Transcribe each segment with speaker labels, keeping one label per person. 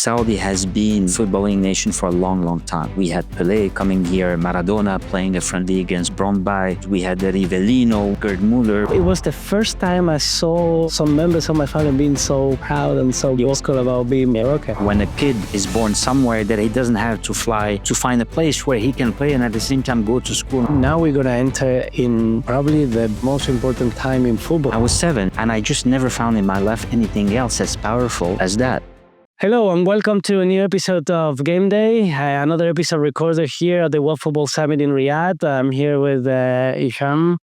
Speaker 1: Saudi has been a footballing nation for a long, long time. We had Pele coming here, Maradona playing a friendly against Bromby. We had Rivelino, Gerd Muller.
Speaker 2: It was the first time I saw some members of my family being so proud and so vocal about being Moroccan.
Speaker 1: When a kid is born somewhere that he doesn't have to fly to find a place where he can play and at the same time go to school.
Speaker 2: Now we're going to enter in probably the most important time in football.
Speaker 1: I was 7 and I just never found in my life anything else as powerful as that.
Speaker 2: Hello and welcome to a new episode of Gameday. Another episode recorded here at the World Football Summit in Riyadh. I'm here with Hicham.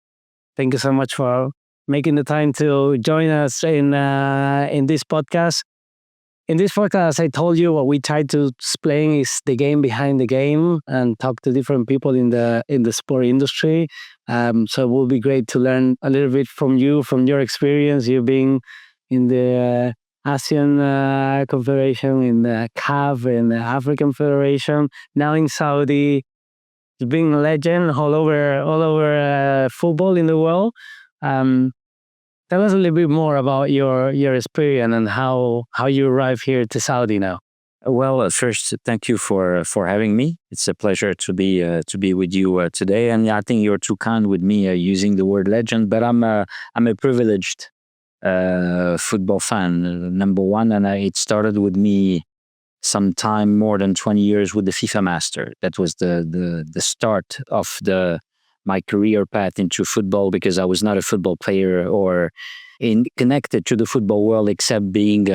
Speaker 2: Thank you so much for making the time to join us in this podcast. In this podcast, I told you what we try to explain is the game behind the game and talk to different people in the sport industry. So it will be great to learn a little bit from you, from your experience. You've been in the Asian Confederation, in the CAF, in the African Federation, now in Saudi. You've been a legend all over football in the world. Tell us a little bit more about your experience and how you arrived here to Saudi now.
Speaker 1: Well, first, thank you for having me. It's a pleasure to be with you today. And I think you're too kind with me using the word legend, but I'm a privileged football fan, number one, and it started with me sometime more than 20 years with the FIFA Master. That was the start of my career path into football, because I was not a football player or connected to the football world, except being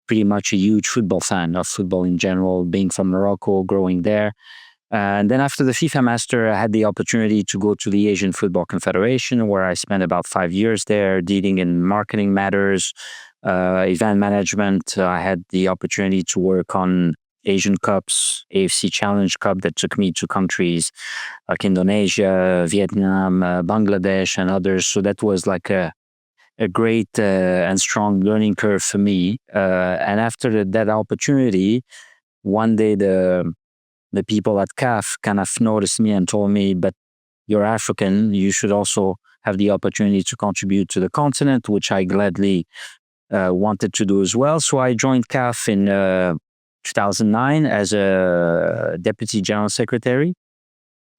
Speaker 1: pretty much a huge football fan of football in general, being from Morocco, growing there. And then after the FIFA Master, I had the opportunity to go to the Asian Football Confederation, where I spent about 5 years there dealing in marketing matters, event management. I had the opportunity to work on Asian Cups, AFC Challenge Cup that took me to countries like Indonesia, Vietnam, Bangladesh, and others. So that was like a great and strong learning curve for me. And after that opportunity, one day the people at CAF kind of noticed me and told me, but you're African, you should also have the opportunity to contribute to the continent, which I gladly wanted to do as well. So I joined CAF in 2009 as a deputy general secretary.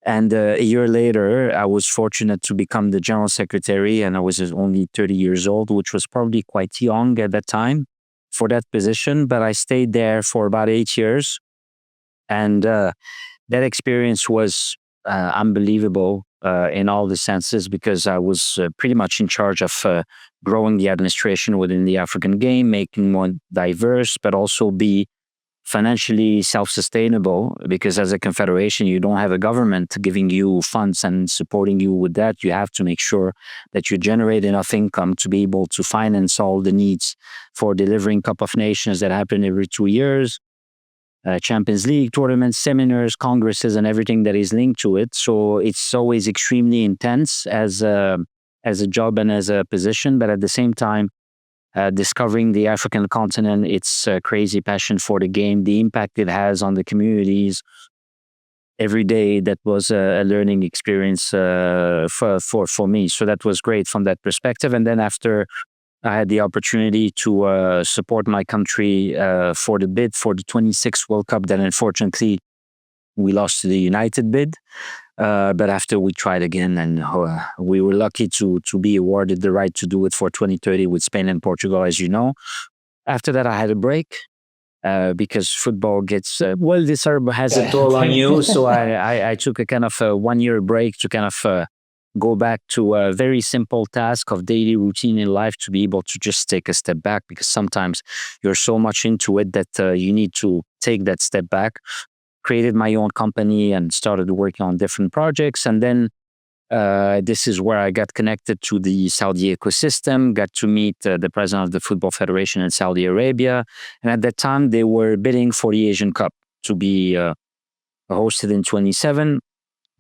Speaker 1: And a year later, I was fortunate to become the general secretary, and I was only 30 years old, which was probably quite young at that time for that position. But I stayed there for about 8 years. And that experience was unbelievable in all the senses, because I was pretty much in charge of growing the administration within the African game, making more diverse, but also be financially self-sustainable, because as a confederation, you don't have a government giving you funds and supporting you with that. You have to make sure that you generate enough income to be able to finance all the needs for delivering Cup of Nations that happen every 2 years, Champions League tournaments, seminars, congresses, and everything that is linked to it. So it's always extremely intense as a job and as a position, but at the same time, discovering the African continent, its crazy passion for the game, the impact it has on the communities. Every day, that was a learning experience for me. So that was great from that perspective. And then after, I had the opportunity to support my country for the bid for the 26th World Cup that unfortunately we lost to the United bid. But after we tried again, and we were lucky to be awarded the right to do it for 2030 with Spain and Portugal, as you know. After that, I had a break because football gets well-deserved, has a toll on you. So I took a kind of a 1 year break to kind of go back to a very simple task of daily routine in life, to be able to just take a step back, because sometimes you're so much into it that you need to take that step back. Created my own company and started working on different projects. And then this is where I got connected to the Saudi ecosystem, got to meet the president of the Football Federation in Saudi Arabia. And at that time, they were bidding for the Asian Cup to be hosted in 2027.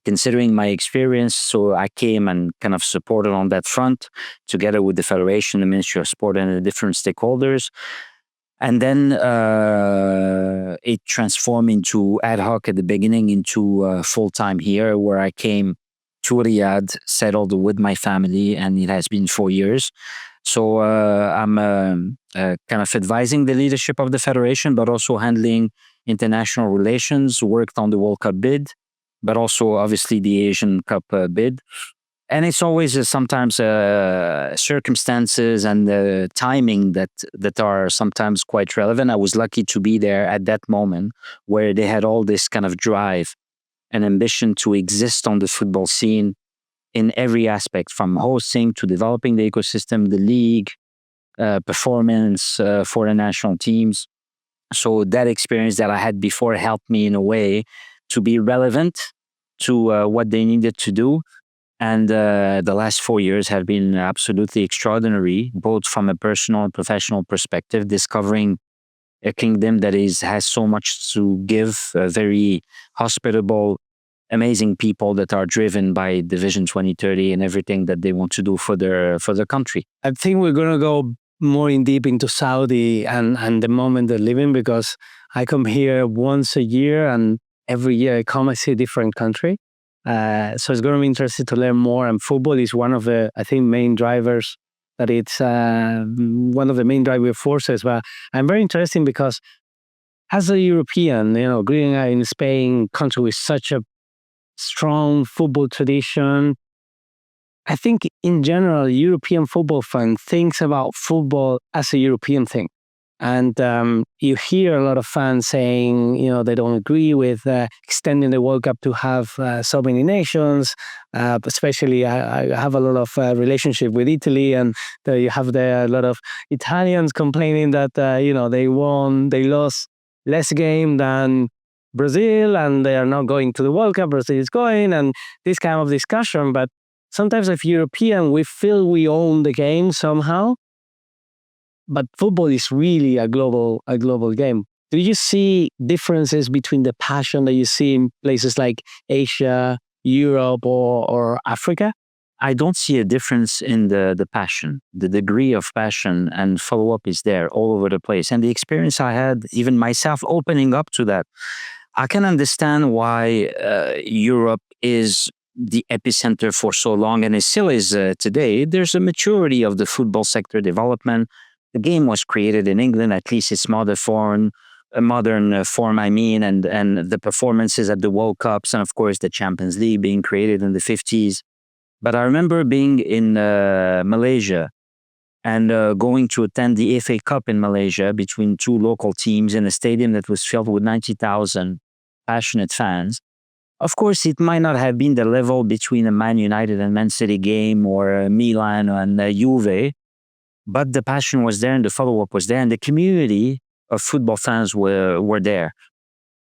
Speaker 1: Considering my experience, so I came and kind of supported on that front, together with the Federation, the Ministry of Sport, and the different stakeholders. And then it transformed into ad hoc at the beginning, into full-time here, where I came to Riyadh, settled with my family, and it has been 4 years. So I'm kind of advising the leadership of the federation, but also handling international relations, worked on the World Cup bid, but also obviously the Asian Cup bid. And it's always sometimes circumstances and timing that are sometimes quite relevant. I was lucky to be there at that moment where they had all this kind of drive and ambition to exist on the football scene in every aspect, from hosting to developing the ecosystem, the league, performance for the national teams. So that experience that I had before helped me in a way to be relevant to what they needed to do. And the last 4 years have been absolutely extraordinary, both from a personal and professional perspective, discovering a kingdom that has so much to give, very hospitable, amazing people that are driven by the Vision 2030 and everything that they want to do for their country.
Speaker 2: I think we're going to go more in deep into Saudi and the moment they're living, because I come here once a year, and every year I come, I see a different country. So it's going to be interesting to learn more. And football is one of the, I think, main drivers. That it's one of the main driving forces. But I'm very interested because as a European, growing up in Spain, country with such a strong football tradition, I think in general, European football fan thinks about football as a European thing. And you hear a lot of fans saying, they don't agree with extending the World Cup to have so many nations. Especially, I have a lot of relationship with Italy, and you have a lot of Italians complaining that they lost less game than Brazil, and they are not going to the World Cup. Brazil is going, and this kind of discussion. But sometimes, as European, we feel we own the game somehow. But football is really a global game. Do you see differences between the passion that you see in places like Asia, Europe, or Africa?
Speaker 1: I don't see a difference in the passion. The degree of passion and follow-up is there all over the place. And the experience I had, even myself opening up to that, I can understand why Europe is the epicenter for so long, and it still is today. There's a maturity of the football sector development. The game was created in England, at least its modern form, and the performances at the World Cups, and of course the Champions League being created in the 50s. But I remember being in Malaysia and going to attend the FA Cup in Malaysia between two local teams in a stadium that was filled with 90,000 passionate fans. Of course, it might not have been the level between a Man United and Man City game, or Milan and Juve, but the passion was there and the follow-up was there, and the community of football fans were there.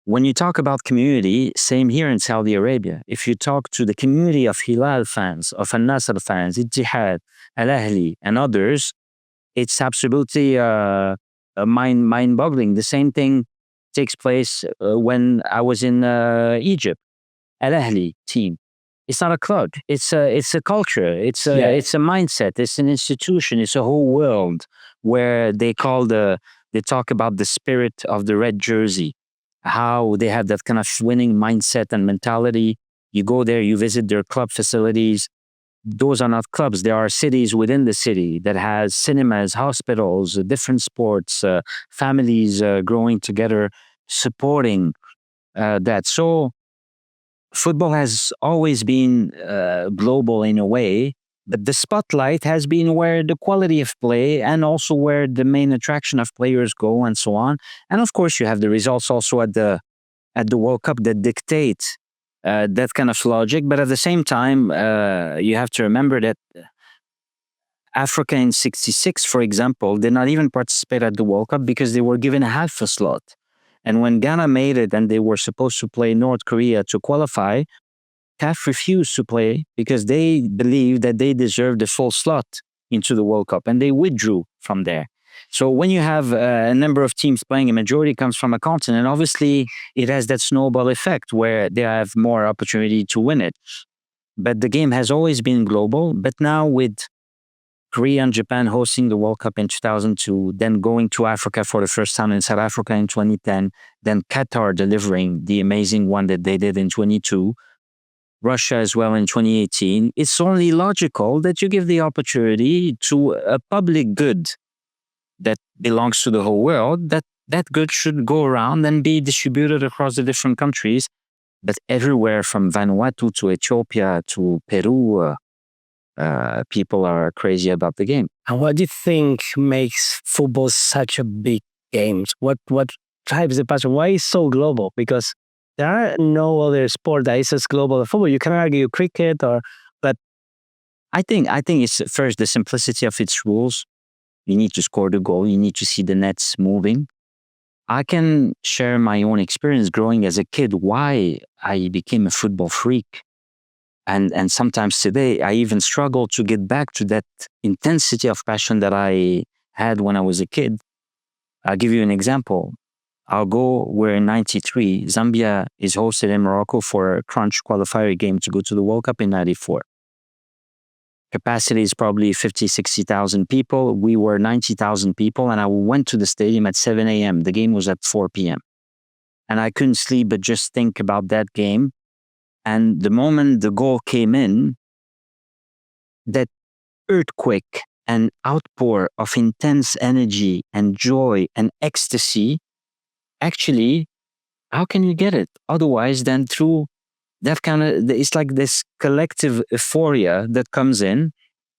Speaker 1: When you talk about community, same here in Saudi Arabia. If you talk to the community of Hilal fans, of Al-Nasr fans, Ittihad, Al-Ahli, and others, it's absolutely mind-boggling. The same thing takes place when I was in Egypt. Al-Ahli team. It's not a club. It's a culture. It's a mindset. It's an institution. It's a whole world where they talk about the spirit of the red jersey, how they have that kind of winning mindset and mentality. You go there, you visit their club facilities. Those are not clubs. There are cities within the city that has cinemas, hospitals, different sports, families growing together, supporting that. So football has always been global in a way, but the spotlight has been where the quality of play and also where the main attraction of players go, and so on. And of course, you have the results also at the World Cup that dictate that kind of logic. But at the same time, you have to remember that Africa in '66, for example, did not even participate at the World Cup because they were given half a slot. And when Ghana made it and they were supposed to play North Korea to qualify, CAF refused to play because they believed that they deserved the full slot into the World Cup, and they withdrew from there. So when you have a number of teams playing, a majority comes from a continent, obviously it has that snowball effect where they have more opportunity to win it. But the game has always been global, but now with Korea and Japan hosting the World Cup in 2002, then going to Africa for the first time in South Africa in 2010, then Qatar delivering the amazing one that they did in 22. Russia as well in 2018, it's only logical that you give the opportunity to a public good that belongs to the whole world, that good should go around and be distributed across the different countries. But everywhere from Vanuatu to Ethiopia to Peru, people are crazy about the game.
Speaker 2: And what do you think makes football such a big game? What drives the passion? Why is it so global? Because there are no other sport that is as global as football. You can argue cricket but
Speaker 1: I think it's first the simplicity of its rules. You need to score the goal. You need to see the nets moving. I can share my own experience growing as a kid, why I became a football freak. And sometimes today, I even struggle to get back to that intensity of passion that I had when I was a kid. I'll give you an example. I'll go where in 93, Zambia is hosted in Morocco for a crunch qualifier game to go to the World Cup in 94. Capacity is probably 50, 60,000 people. We were 90,000 people, and I went to the stadium at 7 a.m. The game was at 4 p.m. And I couldn't sleep but just think about that game. And the moment the goal came in, that earthquake and outpour of intense energy and joy and ecstasy, actually, how can you get it otherwise than through that kind of, it's like this collective euphoria that comes in.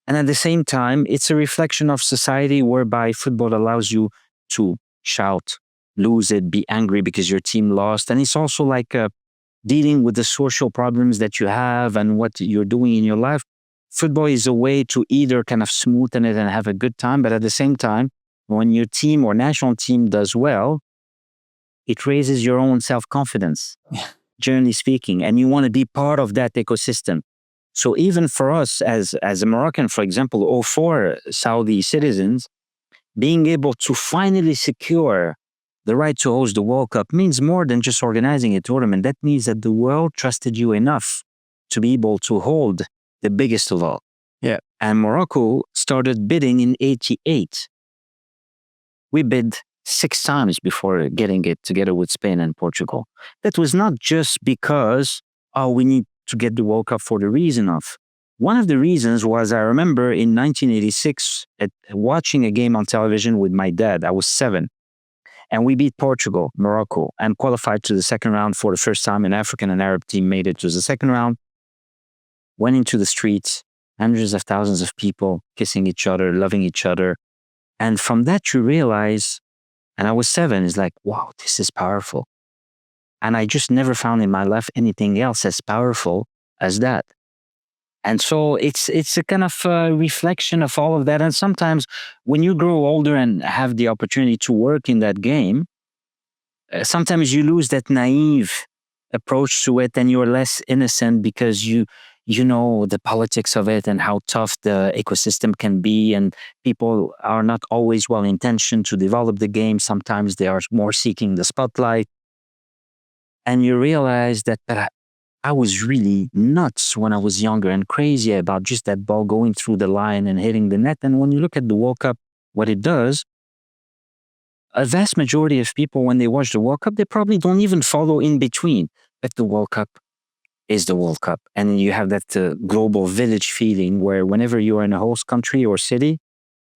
Speaker 1: And at the same time, it's a reflection of society whereby football allows you to shout, lose it, be angry because your team lost. And it's also like dealing with the social problems that you have and what you're doing in your life. Football is a way to either kind of smoothen it and have a good time, but at the same time, when your team or national team does well, it raises your own self-confidence, generally speaking, and you want to be part of that ecosystem. So even for us as a Moroccan, for example, or for Saudi citizens, being able to finally secure the right to host the World Cup means more than just organizing a tournament. That means that the world trusted you enough to be able to hold the biggest of all.
Speaker 2: Yeah.
Speaker 1: And Morocco started bidding in 88. We bid 6 times before getting it together with Spain and Portugal. That was not just because, we need to get the World Cup for the reason of. One of the reasons was I remember in 1986 watching a game on television with my dad. I was 7. And we beat Portugal, Morocco, and qualified to the second round for the first time. An African and Arab team made it to the second round. Went into the streets, hundreds of thousands of people kissing each other, loving each other. And from that, you realize, and I was 7, it's like, wow, this is powerful. And I just never found in my life anything else as powerful as that. And so it's a kind of reflection of all of that. And sometimes when you grow older and have the opportunity to work in that game, sometimes you lose that naive approach to it and you're less innocent because you know the politics of it and how tough the ecosystem can be, and people are not always well-intentioned to develop the game. Sometimes they are more seeking the spotlight. And you realize that I was really nuts when I was younger and crazy about just that ball going through the line and hitting the net. And when you look at the World Cup, what it does, a vast majority of people, when they watch the World Cup, they probably don't even follow in between. But the World Cup is the World Cup. And you have that global village feeling where whenever you are in a host country or city,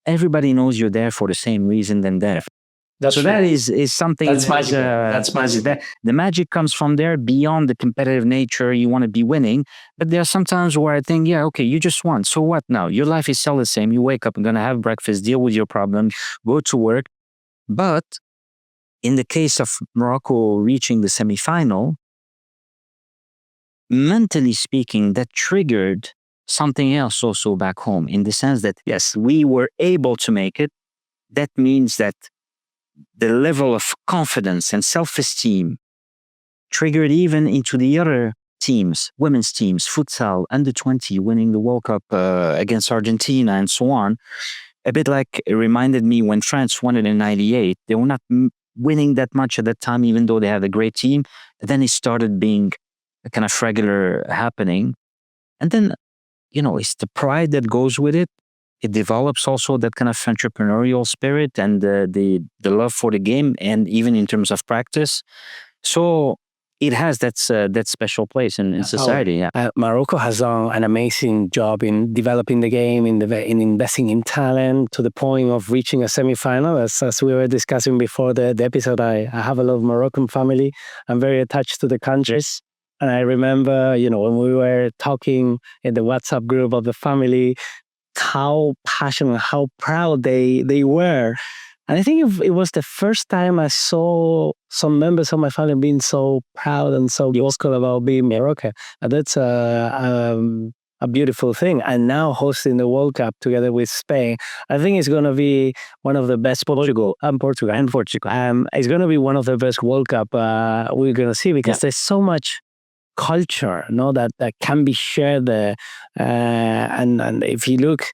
Speaker 1: everybody knows you're there for the same reason than there.
Speaker 2: That's
Speaker 1: so
Speaker 2: true.
Speaker 1: that is something
Speaker 2: That's magic. That's magic.
Speaker 1: The magic comes from there beyond the competitive nature. You want to be winning. But there are some times where I think, yeah, okay, you just won. So what now? Your life is still the same. You wake up, you're going to have breakfast, deal with your problem, go to work. But in the case of Morocco reaching the semifinal, mentally speaking, that triggered something else also back home, in the sense that, yes, we were able to make it. That means that the level of confidence and self-esteem triggered even into the other teams, women's teams, futsal, under 20, winning the World Cup against Argentina and so on. A bit like it reminded me when France won it in 98. They were not winning that much at that time, even though they had a great team. But then it started being a kind of regular happening. And then, it's the pride that goes with it. It develops also that kind of entrepreneurial spirit and the love for the game, and even in terms of practice. So it has that special place in society.
Speaker 2: Morocco has done an amazing job in developing the game, in investing in talent to the point of reaching a semifinal. As we were discussing before the episode, I have a lot of Moroccan family. I'm very attached to the countries. And I remember, when we were talking in the WhatsApp group of the family, how passionate, how proud they were. And I think it was the first time I saw some members of my family being so proud and so vocal about being Moroccan. And that's a beautiful thing. And now hosting the World Cup together with Spain, I think it's going to be one of the best. Portugal. It's going to be one of the best World Cup we're going to see, because there's so much culture, that can be shared there. And if you look,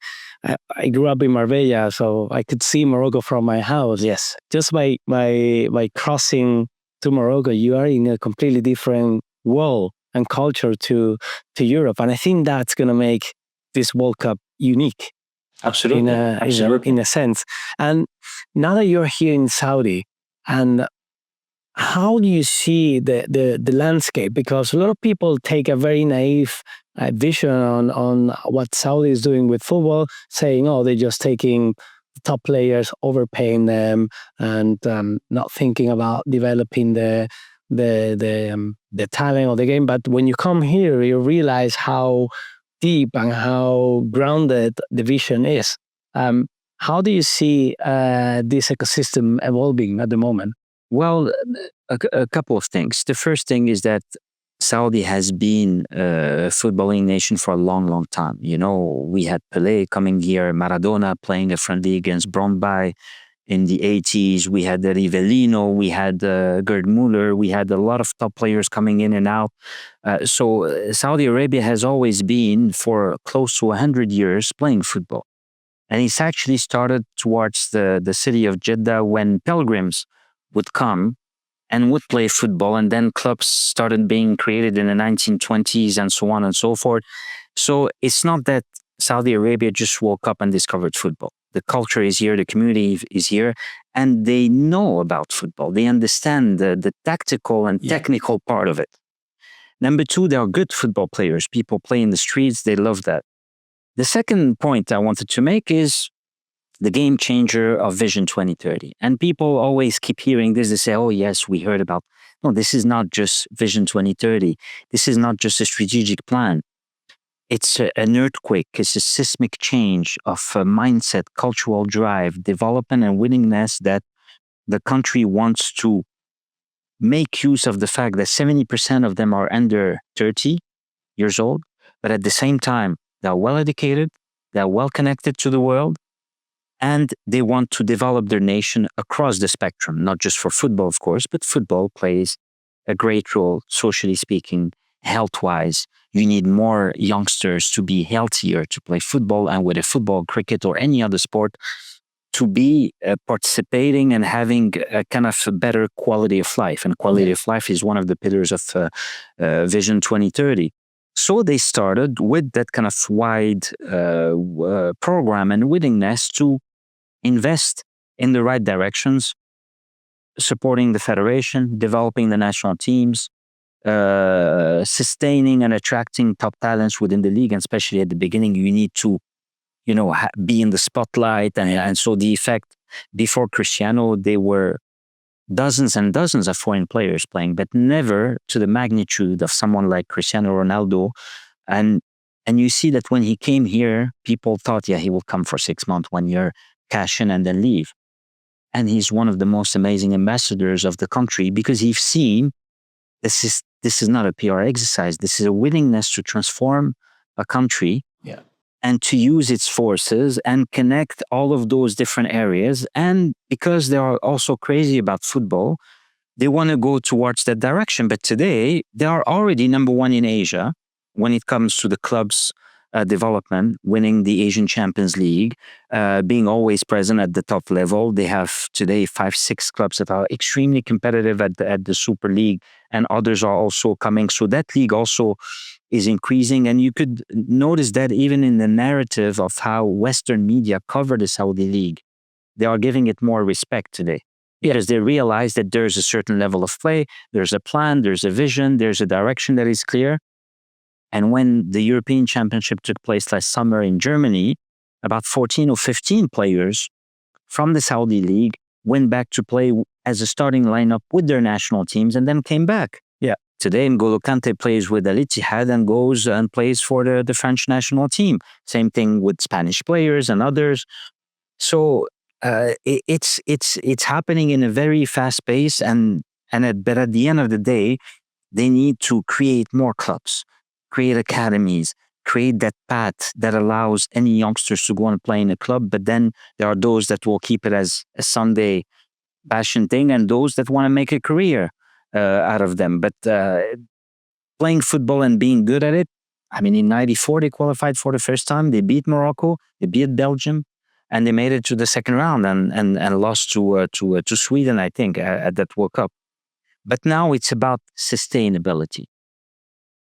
Speaker 2: I grew up in Marbella, so I could see Morocco from my house.
Speaker 1: Yes.
Speaker 2: Just by crossing to Morocco, you are in a completely different world and culture to Europe. And I think that's going to make this World Cup unique.
Speaker 1: Absolutely.
Speaker 2: In a sense. And now that you're here in Saudi, and how do you see the landscape? Because a lot of people take a very naive vision on what Saudi is doing with football, saying, "Oh, they're just taking top players, overpaying them, and not thinking about developing the talent of the game." But when you come here, you realize how deep and how grounded the vision is. How do you see this ecosystem evolving at the moment?
Speaker 1: Well, a couple of things. The first thing is that Saudi has been a footballing nation for a long, long time. We had Pele coming here, Maradona playing a friendly against Brøndby in the 80s. We had the Rivelino, we had Gerd Müller, we had a lot of top players coming in and out. So Saudi Arabia has always been, for close to 100 years, playing football. And it's actually started towards the city of Jeddah when pilgrims would come and would play football, and then clubs started being created in the 1920s and so on and so forth. So it's not that Saudi Arabia just woke up and discovered football. The culture is here, the community is here, and they know about football. They understand the tactical and technical part of it. Number two, they are good football players. People play in the streets, they love that. The second point I wanted to make is the game changer of Vision 2030. And people always keep hearing this. They say, "Oh, yes, we heard about." No, this is not just Vision 2030. This is not just a strategic plan. It's an earthquake. It's a seismic change of mindset, cultural drive, development, and willingness that the country wants to make use of the fact that 70% of them are under 30 years old. But at the same time, they're well educated, they're well connected to the world, and they want to develop their nation across the spectrum, not just for football, of course, but football plays a great role, socially speaking, health-wise. You need more youngsters to be healthier, to play football, and with a football, cricket, or any other sport, to be participating and having a kind of a better quality of life. And quality of life is one of the pillars of Vision 2030. So they started with that kind of wide program and willingness to invest in the right directions, supporting the federation, developing the national teams, sustaining and attracting top talents within the league. And especially at the beginning, you need to, be in the spotlight. And so the effect, before Cristiano, they were dozens and dozens of foreign players playing, but never to the magnitude of someone like Cristiano Ronaldo. And you see that when he came here, people thought, he will come for 6 months, 1 year, cash in and then leave. And he's one of the most amazing ambassadors of the country, because he's seen this is not a PR exercise. This is a willingness to transform a country and to use its forces and connect all of those different areas. And because they are also crazy about football, they want to go towards that direction. But today, they are already number one in Asia when it comes to the club's development, winning the Asian Champions League, being always present at the top level. They have today 5-6 clubs that are extremely competitive at the Super League, and others are also coming. So that league also is increasing. And you could notice that even in the narrative of how Western media cover the Saudi League, they are giving it more respect today. Because they realize that there's a certain level of play, there's a plan, there's a vision, there's a direction that is clear. And when the European Championship took place last summer in Germany, about 14 or 15 players from the Saudi League went back to play as a starting lineup with their national teams and then came back.
Speaker 2: Yeah.
Speaker 1: Today, N'Golo Kante plays with Al Ittihad and goes and plays for the French national team. Same thing with Spanish players and others. So it's happening in a very fast pace, but at the end of the day, they need to create more clubs, create academies, create that path that allows any youngsters to go and play in a club. But then there are those that will keep it as a Sunday passion thing, and those that want to make a career out of them. But playing football and being good at it, I mean, in '94 they qualified for the first time. They beat Morocco, they beat Belgium, and they made it to the second round and lost to Sweden, I think, at that World Cup. But now it's about sustainability.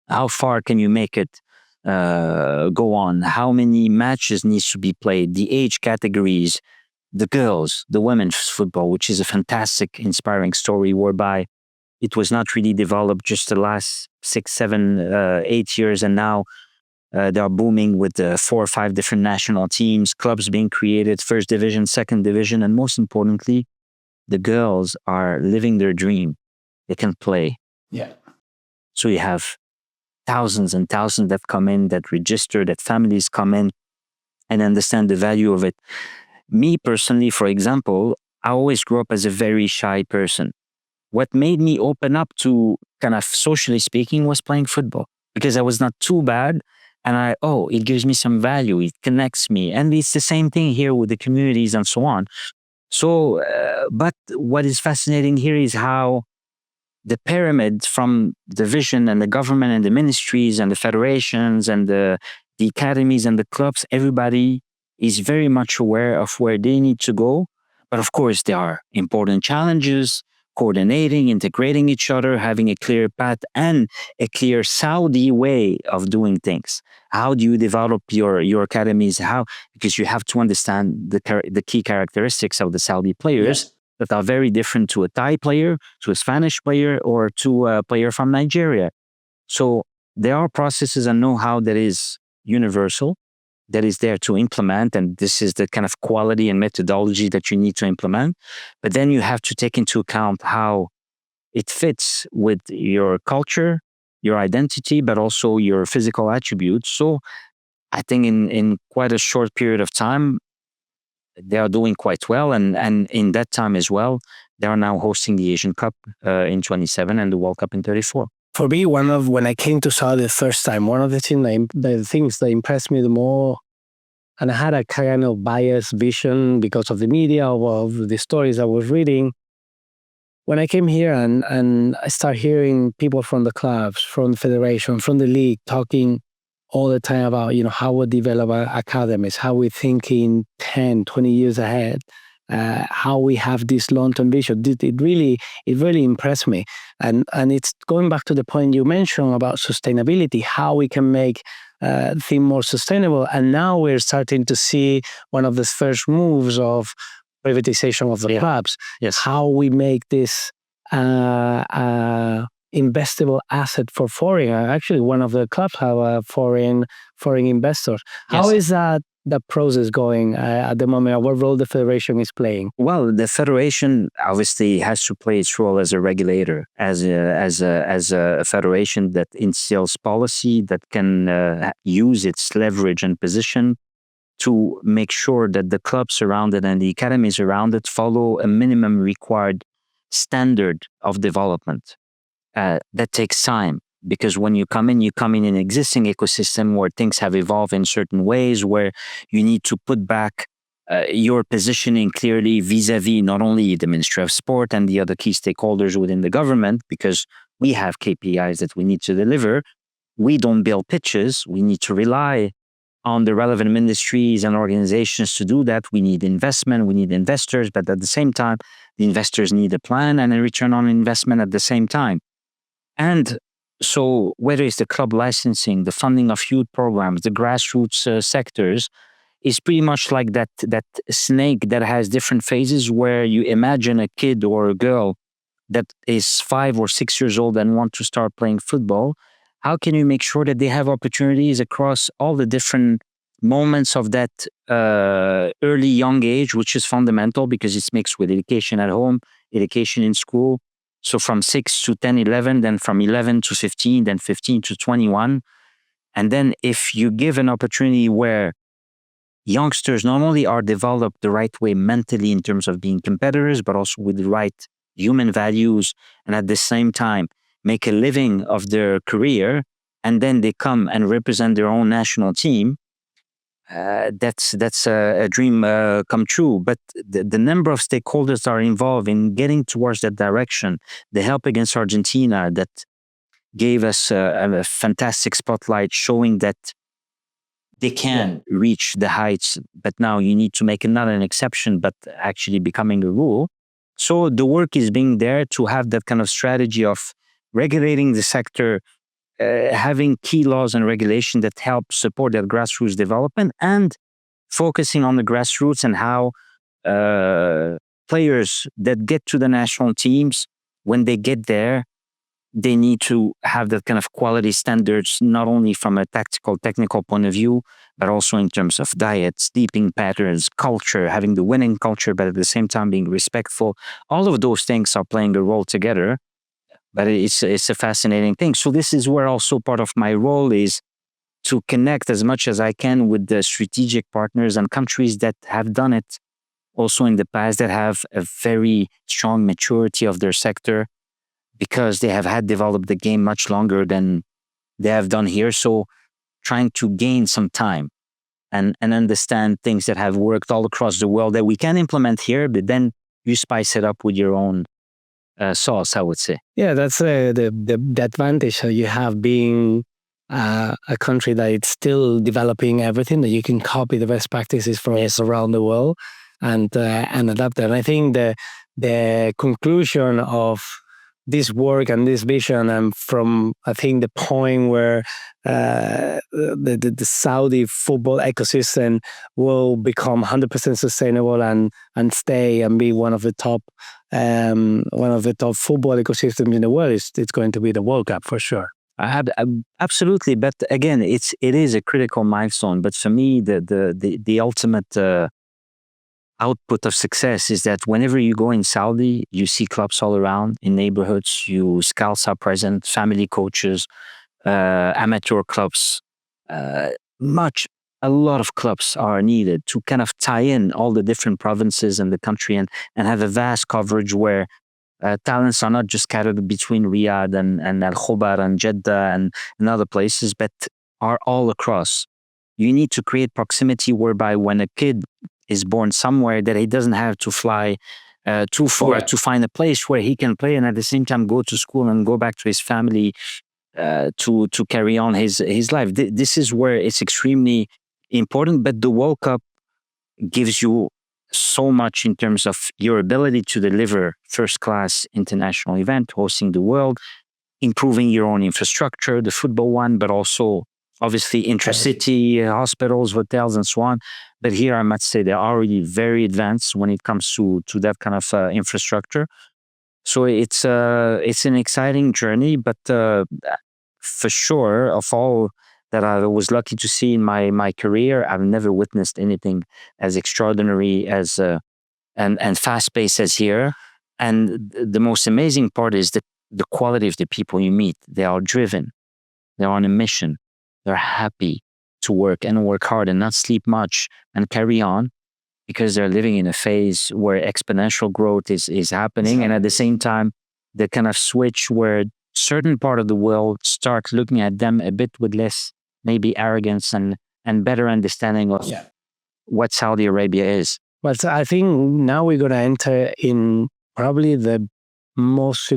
Speaker 1: How far can you make it go on? How many matches needs to be played? The age categories, the girls, the women's football, which is a fantastic, inspiring story whereby it was not really developed just the last 6, 7, 8 years, and now they are booming with 4 or 5 different national teams, clubs being created, first division, second division, and most importantly, the girls are living their dream. They can play.
Speaker 2: Yeah.
Speaker 1: So you have thousands and thousands that come in, that register, that families come in and understand the value of it. Me personally, for example, I always grew up as a very shy person. What made me open up to, kind of socially speaking, was playing football, because I was not too bad. And it gives me some value. It connects me. And it's the same thing here with the communities and so on. So, but what is fascinating here is how the pyramid from the vision and the government and the ministries and the federations and the academies and the clubs, everybody is very much aware of where they need to go. But of course, there are important challenges, coordinating, integrating each other, having a clear path and a clear Saudi way of doing things. How do you develop your academies? Because you have to understand the key characteristics of the Saudi players. Yes. That are very different to a Thai player, to a Spanish player, or to a player from Nigeria. So there are processes and know-how that is universal, that is there to implement, and this is the kind of quality and methodology that you need to implement. But then you have to take into account how it fits with your culture, your identity, but also your physical attributes. So I think in quite a short period of time, they are doing quite well. And in that time as well, they are now hosting the Asian Cup in 27 and the World Cup in 34.
Speaker 2: For me, when I came to Saudi the first time, one of the things that impressed me the more, and I had a kind of biased vision because of the media, of the stories I was reading. When I came here and I started hearing people from the clubs, from the federation, from the league, talking all the time about, how we develop our academies, how we think in 10, 20 years ahead, how we have this long-term vision. It really impressed me. And it's going back to the point you mentioned about sustainability, how we can make things more sustainable. And now we're starting to see one of the first moves of privatization of the clubs.
Speaker 1: Yes.
Speaker 2: How we make this investable asset for foreign. Actually, one of the clubs have a foreign investors. How is that process going at the moment? What role the federation is playing?
Speaker 1: Well, the federation obviously has to play its role as a regulator, as a federation that instills policy, that can use its leverage and position to make sure that the clubs around it and the academies around it follow a minimum required standard of development. That takes time, because when you come in an existing ecosystem where things have evolved in certain ways, where you need to put back your positioning clearly vis-a-vis not only the Ministry of Sport and the other key stakeholders within the government, because we have KPIs that we need to deliver. We don't build pitches. We need to rely on the relevant ministries and organizations to do that. We need investment, we need investors, but at the same time, the investors need a plan and a return on investment at the same time. And so whether it's the club licensing, the funding of youth programs, the grassroots sectors, is pretty much like that snake that has different phases, where you imagine a kid or a girl that is 5 or 6 years old and want to start playing football. How can you make sure that they have opportunities across all the different moments of that early young age, which is fundamental because it's mixed with education at home, education in school. So from 6 to 10, 11, then from 11 to 15, then 15 to 21. And then if you give an opportunity where youngsters not only are developed the right way mentally in terms of being competitors, but also with the right human values, and at the same time make a living of their career, and then they come and represent their own national team, that's a dream come true. But the number of stakeholders that are involved in getting towards that direction, the help against Argentina that gave us a fantastic spotlight showing that they can reach the heights, but now you need to make not an exception, but actually becoming a rule. So the work is being there to have that kind of strategy of regulating the sector, having key laws and regulation that help support that grassroots development, and focusing on the grassroots and how players that get to the national teams, when they get there, they need to have that kind of quality standards, not only from a tactical, technical point of view, but also in terms of diet, sleeping patterns, culture, having the winning culture, but at the same time being respectful. All of those things are playing a role together, but it's a fascinating thing. So this is where also part of my role is to connect as much as I can with the strategic partners and countries that have done it also in the past, that have a very strong maturity of their sector, because they have had developed the game much longer than they have done here. So trying to gain some time and understand things that have worked all across the world that we can implement here, but then you spice it up with your own sauce, I would say.
Speaker 2: Yeah, that's the advantage that you have being a country that it's still developing everything, that you can copy the best practices from around the world and adapt it. And I think the conclusion of this work and this vision, and from I think the point where the Saudi football ecosystem will become 100% sustainable and stay and be one of the top football ecosystems in the world, it's going to be the World Cup for sure.
Speaker 1: Absolutely, but again, it is a critical milestone. But for me, the ultimate output of success is that whenever you go in Saudi, you see clubs all around in neighborhoods. Scouts are present, family coaches, amateur clubs. A lot of clubs are needed to kind of tie in all the different provinces in the country and have a vast coverage where talents are not just scattered between Riyadh and Al Khobar and Jeddah and other places, but are all across. You need to create proximity whereby when a kid is born somewhere, that he doesn't have to fly too far to find a place where he can play and at the same time go to school and go back to his family to carry on his life. This is where it's extremely important. But the World Cup gives you so much in terms of your ability to deliver first-class international event, hosting the world, improving your own infrastructure, the football one, but also obviously intercity hospitals, hotels, and so on. But here I must say they're already very advanced when it comes to that kind of infrastructure. So it's an exciting journey, but for sure, of all that I was lucky to see in my career, I've never witnessed anything as extraordinary as and fast-paced as here. And the most amazing part is the quality of the people you meet. They are driven. They're on a mission. They're happy to work and work hard and not sleep much and carry on, because they're living in a phase where exponential growth is happening. And at the same time, the kind of switch where certain part of the world start looking at them a bit with less maybe arrogance and better understanding of what Saudi Arabia is.
Speaker 2: But I think now we're going to enter in probably the most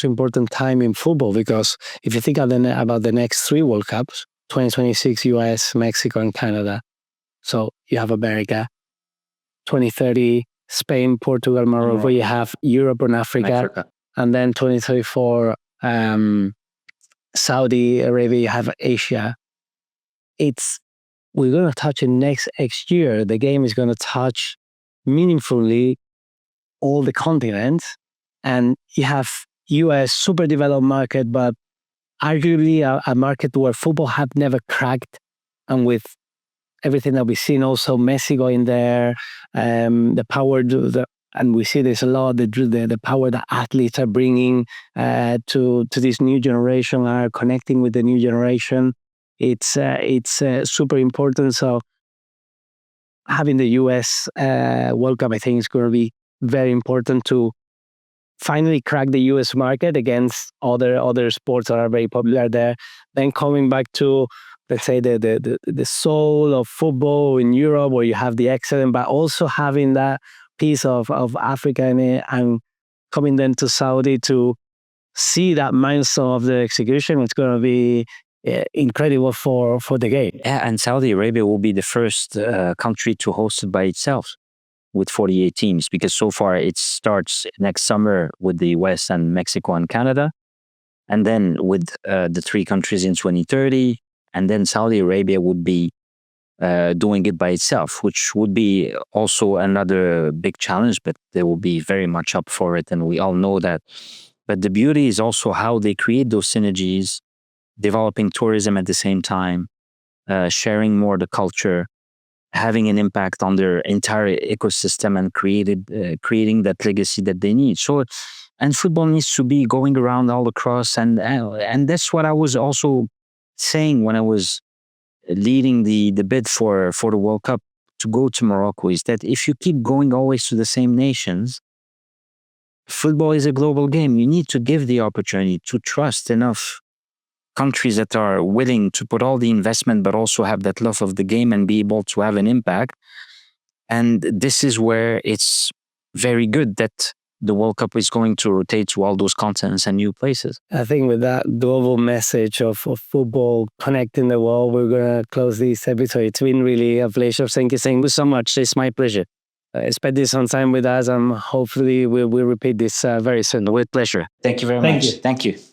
Speaker 2: important time in football, because if you think about the next 3 World Cups, 2026 US, Mexico, and Canada. So you have America, 2030 Spain, Portugal, Morocco. You have Europe and Africa. And then 2034 Saudi Arabia. You have Asia. It's we're going to touch it next year. The game is going to touch meaningfully all the continents, and you have US super developed market, but arguably a market where football have never cracked, and with everything that we've seen, also Messi going there, the power, and we see there's a lot the power that athletes are bringing to this new generation, are connecting with the new generation. It's super important. So having the US World Cup, I think, is going to be very important to finally crack the US market against other sports that are very popular there. Then coming back to, let's say, the soul of football in Europe, where you have the excellent, but also having that piece of Africa in it, and coming then to Saudi to see that milestone of the execution, it's going to be incredible for the game.
Speaker 1: Yeah, and Saudi Arabia will be the first country to host it by itself with 48 teams, because so far it starts next summer with the US and Mexico and Canada, and then with the 3 countries in 2030, and then Saudi Arabia would be doing it by itself, which would be also another big challenge, but they will be very much up for it, and we all know that. But the beauty is also how they create those synergies, developing tourism at the same time, sharing more the culture, having an impact on their entire ecosystem, and creating that legacy that they need. So, and football needs to be going around all across, and that's what I was also saying when I was leading the bid for the World Cup to go to Morocco, is that if you keep going always to the same nations, football is a global game. You need to give the opportunity to trust enough countries that are willing to put all the investment, but also have that love of the game and be able to have an impact. And this is where it's very good that the World Cup is going to rotate to all those continents and new places.
Speaker 2: I think with that global message of football connecting the world, we're going to close this episode. It's been really a pleasure. Thank you so much. It's my pleasure. Spend this some time with us, and hopefully we'll repeat this very soon.
Speaker 1: With pleasure. Thank you very much. Thank you.